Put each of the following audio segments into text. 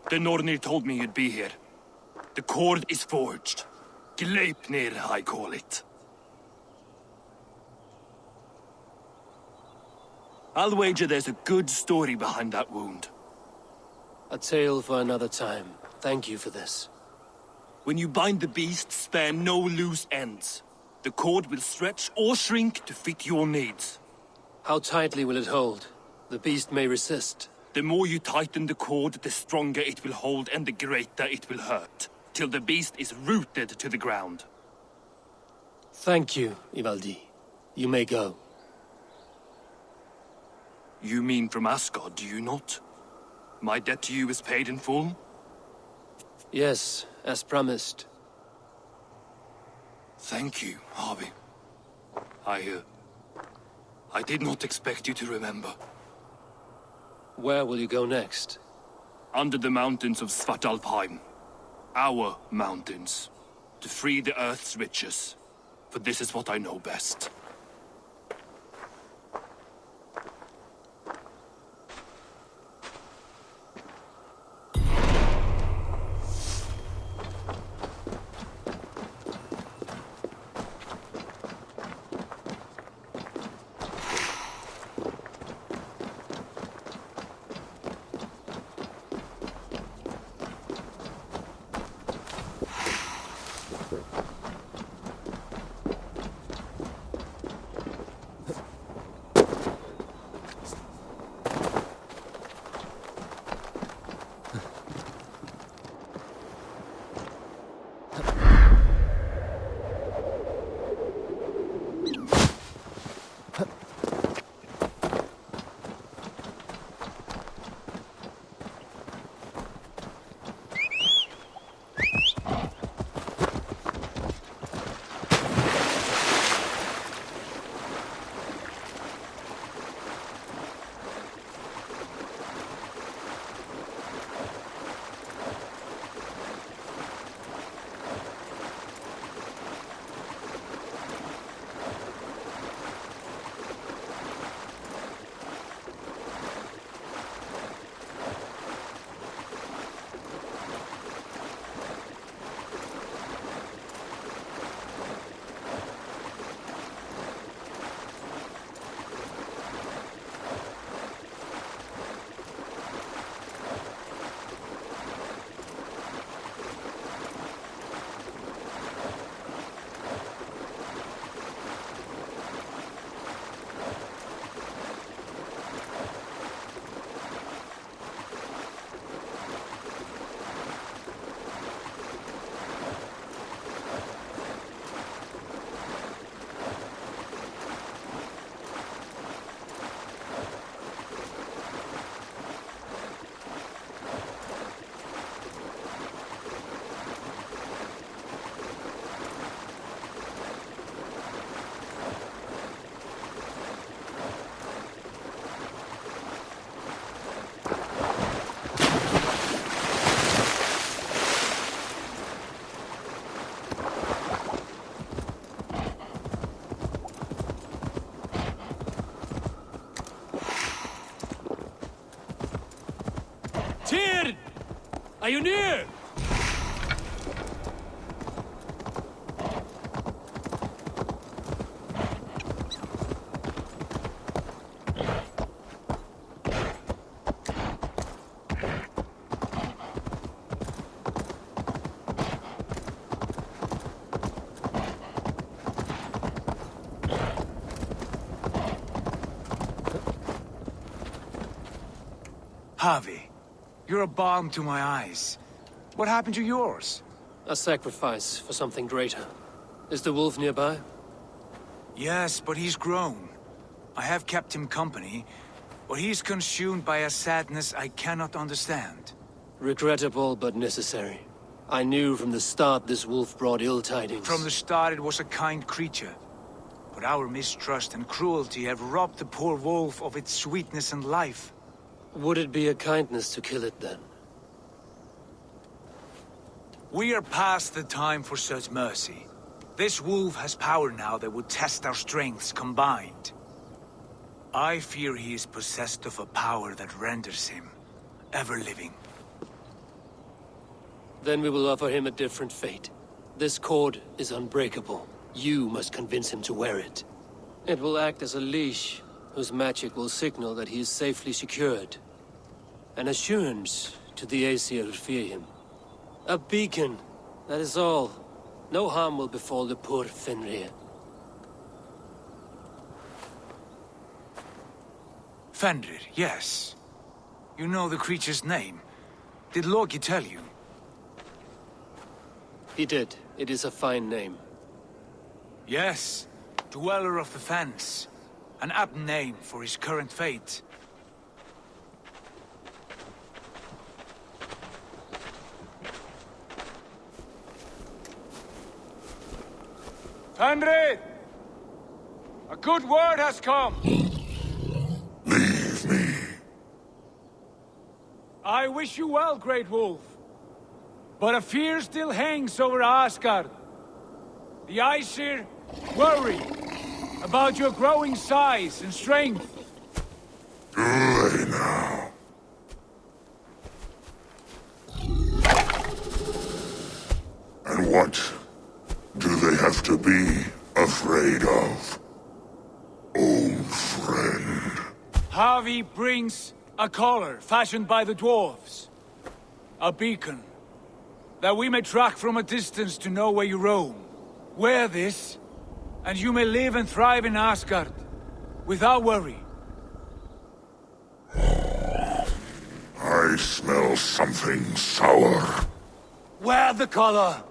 The Nornir told me you'd be here. The cord is forged. Gleipnir, I call it. I'll wager there's a good story behind that wound. A tale for another time. Thank you for this. When you bind the beast, spare no loose ends. The cord will stretch or shrink to fit your needs. How tightly will it hold? The beast may resist. The more you tighten the cord, the stronger it will hold and the greater it will hurt, till the beast is rooted to the ground. Thank you, Ivaldi. You may go. You mean from Asgard, do you not? My debt to you is paid in full? Yes, as promised. Thank you, Harvey. I did not expect you to remember. Where will you go next? Under the mountains of Svartalfheim. Our mountains. To free the Earth's riches. For this is what I know best. Tyr! Are you near? Harvey, you're a balm to my eyes. What happened to yours? A sacrifice for something greater. Is the wolf nearby? Yes, but he's grown. I have kept him company, but he's consumed by a sadness I cannot understand. Regrettable but necessary. I knew from the start this wolf brought ill tidings. From the start it was a kind creature. But our mistrust and cruelty have robbed the poor wolf of its sweetness and life. Would it be a kindness to kill it then? We are past the time for such mercy. This wolf has power now that would test our strengths combined. I fear he is possessed of a power that renders him ever living. Then we will offer him a different fate. This cord is unbreakable. You must convince him to wear it. It will act as a leash, whose magic will signal that he is safely secured. An assurance to the Aesir who fear him. A beacon, that is all. No harm will befall the poor Fenrir. Fenrir, yes. You know the creature's name. Did Loki tell you? He did. It is a fine name. Yes. Dweller of the Fens. An apt name for his current fate. Fenrir! A good word has come! Leave me. I wish you well, Great Wolf. But a fear still hangs over Asgard. The Aesir worry about your growing size and strength. Do they now? And what do they have to be afraid of? Old friend. Havi brings a collar fashioned by the dwarves. A beacon. That we may track from a distance to know where you roam. Wear this, and you may live and thrive in Asgard. Without worry. I smell something sour. Wear the collar!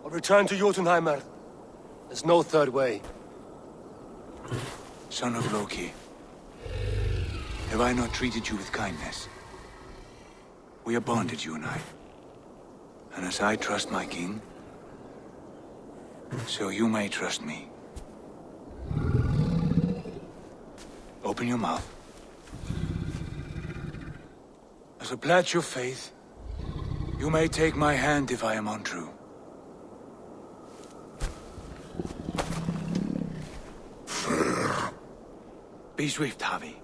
Or return to Jotunheimer. There's no third way. Son of Loki. Have I not treated you with kindness? We are bonded, you and I. And as I trust my king, so you may trust me. Open your mouth. As a pledge of faith, you may take my hand if I am untrue. Fair. Be swift, Havi.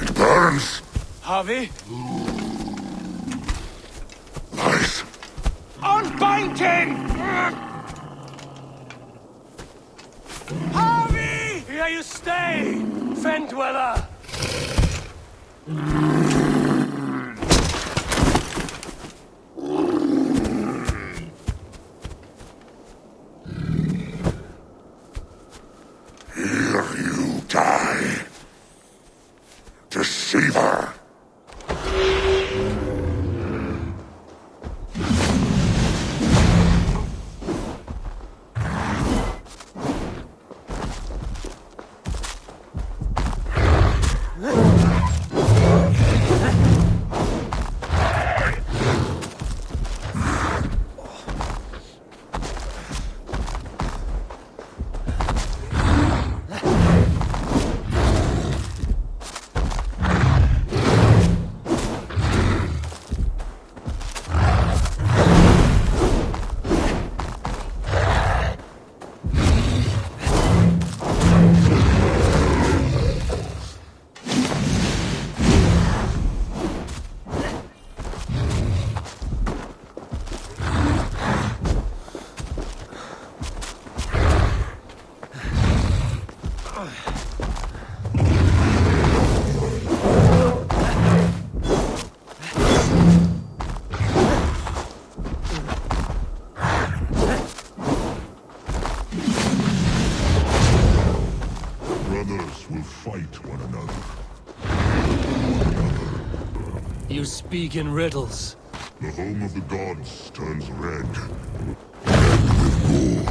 It burns. Havi? Lies. Unbind him! Havi! Here you stay, Fen Dweller! Here you die. Deceiver. Brothers will fight one another. You speak in riddles. The home of the gods turns red. Red with gore.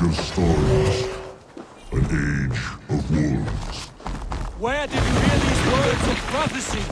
of storms, an age of wolves. Where did you hear these words of prophecy?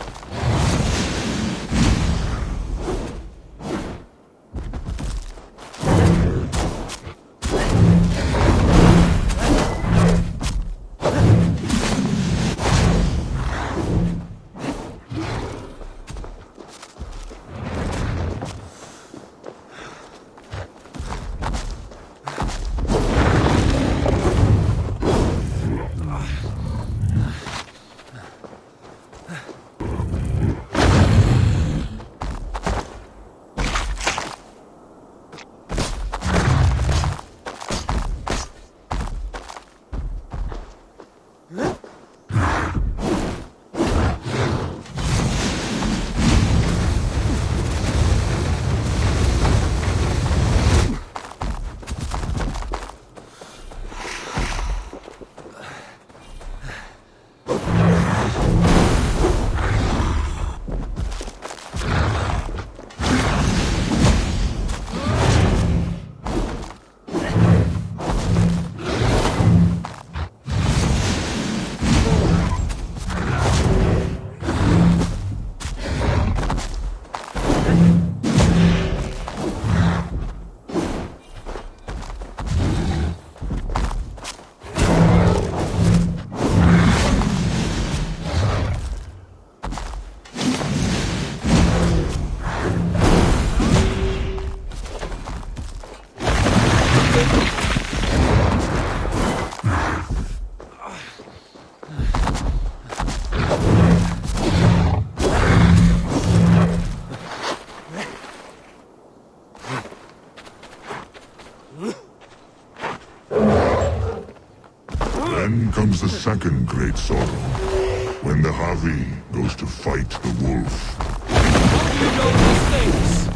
Then comes the second great sorrow, when the Havi goes to fight the wolf. How do you know these things?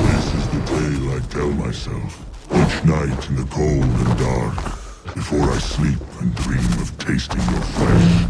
This is the tale I tell myself, each night in the cold and dark, before I sleep and dream of tasting your flesh.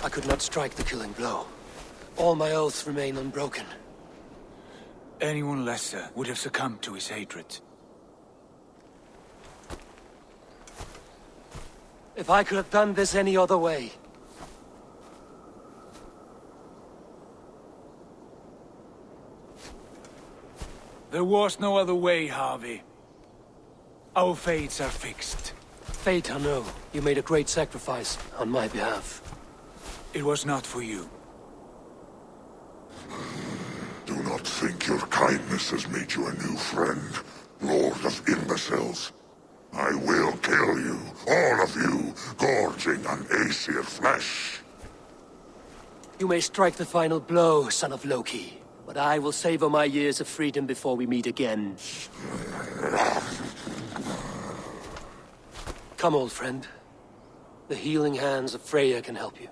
I could not strike the killing blow. All my oaths remain unbroken. Anyone lesser would have succumbed to his hatred. If I could have done this any other way... There was no other way, Harvey. Our fates are fixed. Fate, I know. You made a great sacrifice on my behalf. It was not for you. Do not think your kindness has made you a new friend, Lord of Imbeciles. I will kill you, all of you, gorging on Aesir flesh. You may strike the final blow, son of Loki, but I will savor my years of freedom before we meet again. Come, old friend. The healing hands of Freya can help you.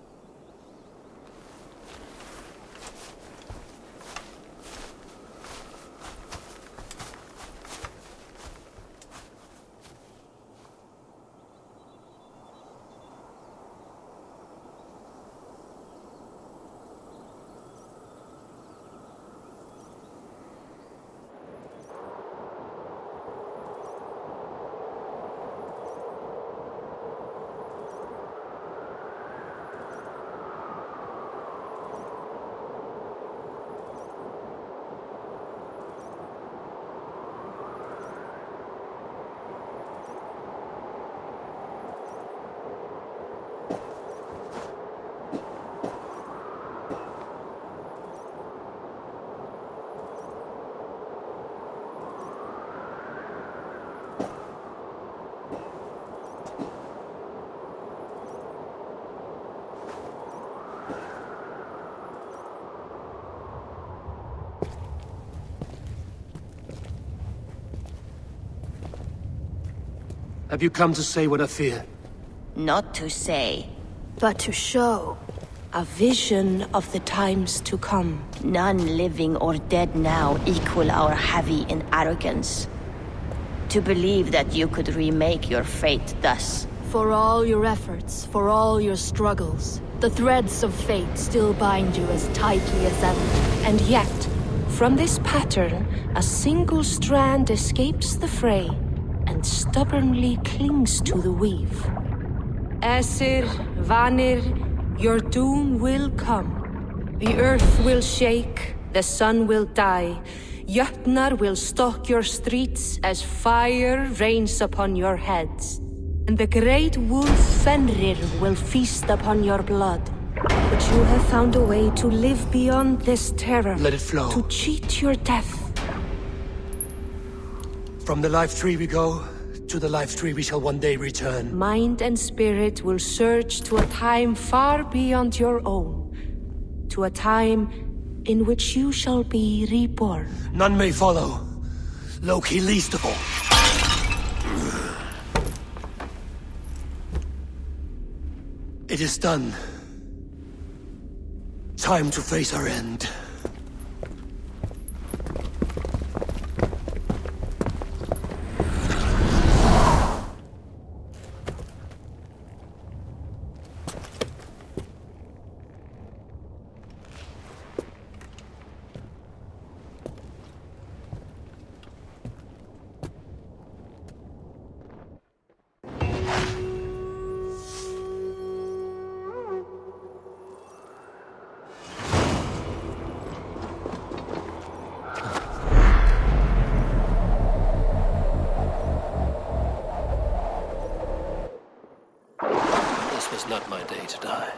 Have you come to say what I fear? Not to say. But to show a vision of the times to come. None living or dead now equal our heavy in arrogance. To believe that you could remake your fate thus. For all your efforts, for all your struggles, the threads of fate still bind you as tightly as ever. And yet, from this pattern, a single strand escapes the fray and stubbornly clings to the weave. Aesir, Vanir, your doom will come. The earth will shake, the sun will die. Jötnar will stalk your streets as fire rains upon your heads. And the great wolf Fenrir will feast upon your blood. But you have found a way to live beyond this terror. Let it flow. To cheat your death. From the life tree we go, to the life tree we shall one day return. Mind and spirit will surge to a time far beyond your own. To a time in which you shall be reborn. None may follow. Loki least of all. It is done. Time to face our end. This was not my day to die.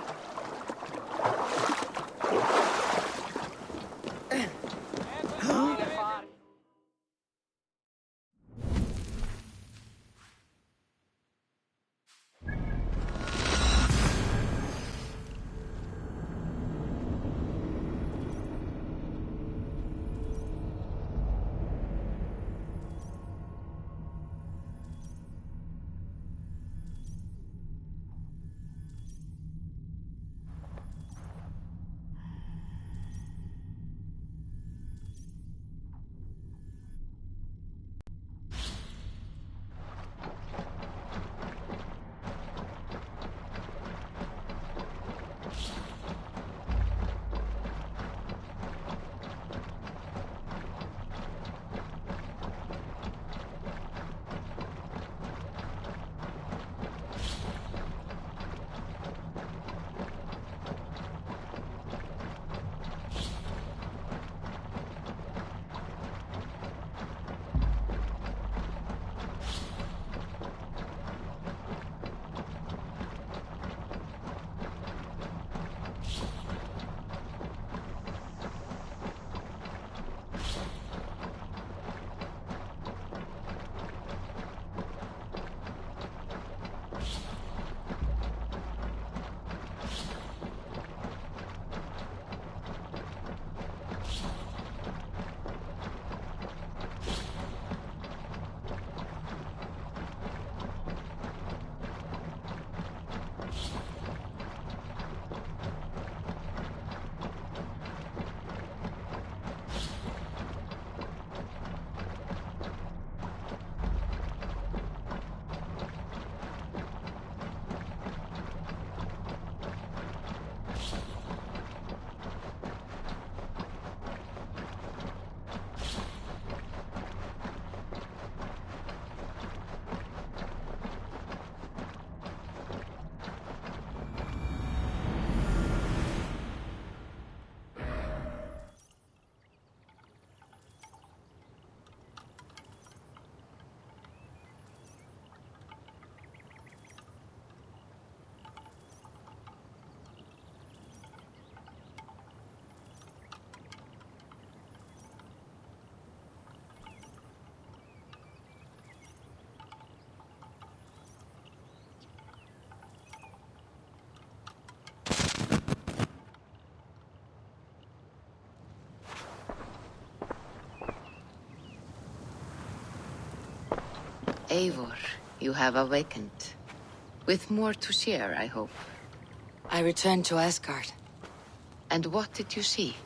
Eivor, you have awakened. With more to share, I hope. I returned to Asgard. And what did you see?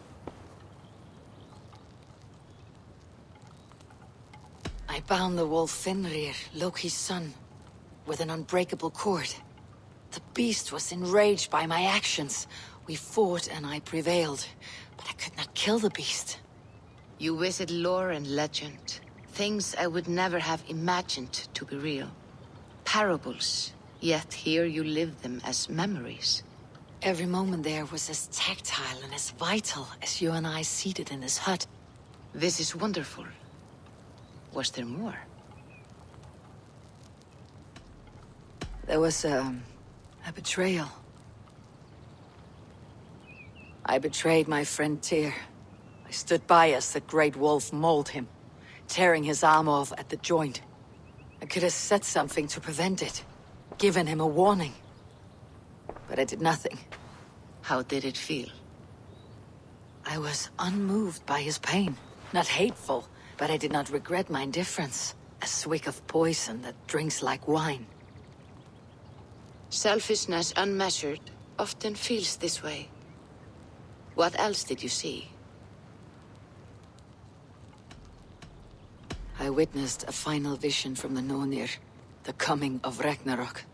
I bound the wolf Fenrir, Loki's son, with an unbreakable cord. The beast was enraged by my actions. We fought and I prevailed, but I could not kill the beast. You visit lore and legend. Things I would never have imagined to be real. Parables, yet here you live them as memories. Every moment there was as tactile and as vital as you and I seated in this hut. This is wonderful. Was there more? There was a betrayal. I betrayed my friend Tyr. I stood by as the great wolf mauled him, tearing his arm off at the joint. I could have said something to prevent it, given him a warning. But I did nothing. How did it feel? I was unmoved by his pain. Not hateful, but I did not regret my indifference. A swig of poison that drinks like wine. Selfishness unmeasured often feels this way. What else did you see? I witnessed a final vision from the Nornir, the coming of Ragnarok.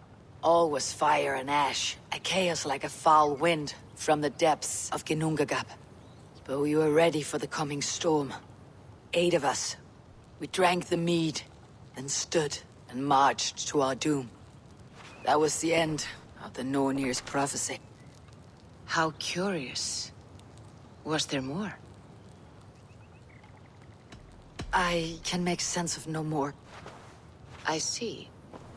All was fire and ash, a chaos like a foul wind from the depths of Ginnungagap. But we were ready for the coming storm. 8 of us. We drank the mead, then stood and marched to our doom. That was the end of the Nornir's prophecy. How curious. Was there more? I can make sense of no more. I see.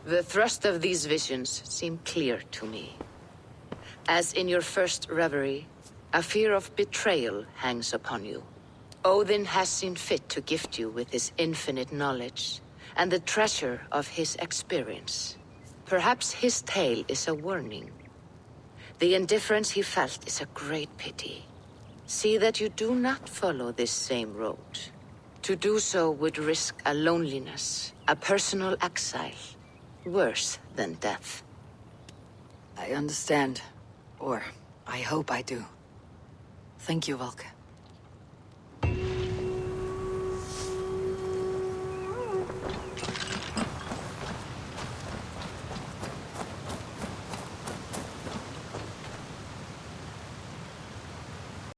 The thrust of these visions seem clear to me. As in your first reverie, a fear of betrayal hangs upon you. Odin has seen fit to gift you with his infinite knowledge, and the treasure of his experience. Perhaps his tale is a warning. The indifference he felt is a great pity. See that you do not follow this same road. To do so would risk a loneliness, a personal exile, worse than death. I understand. Or, I hope I do. Thank you, Volker.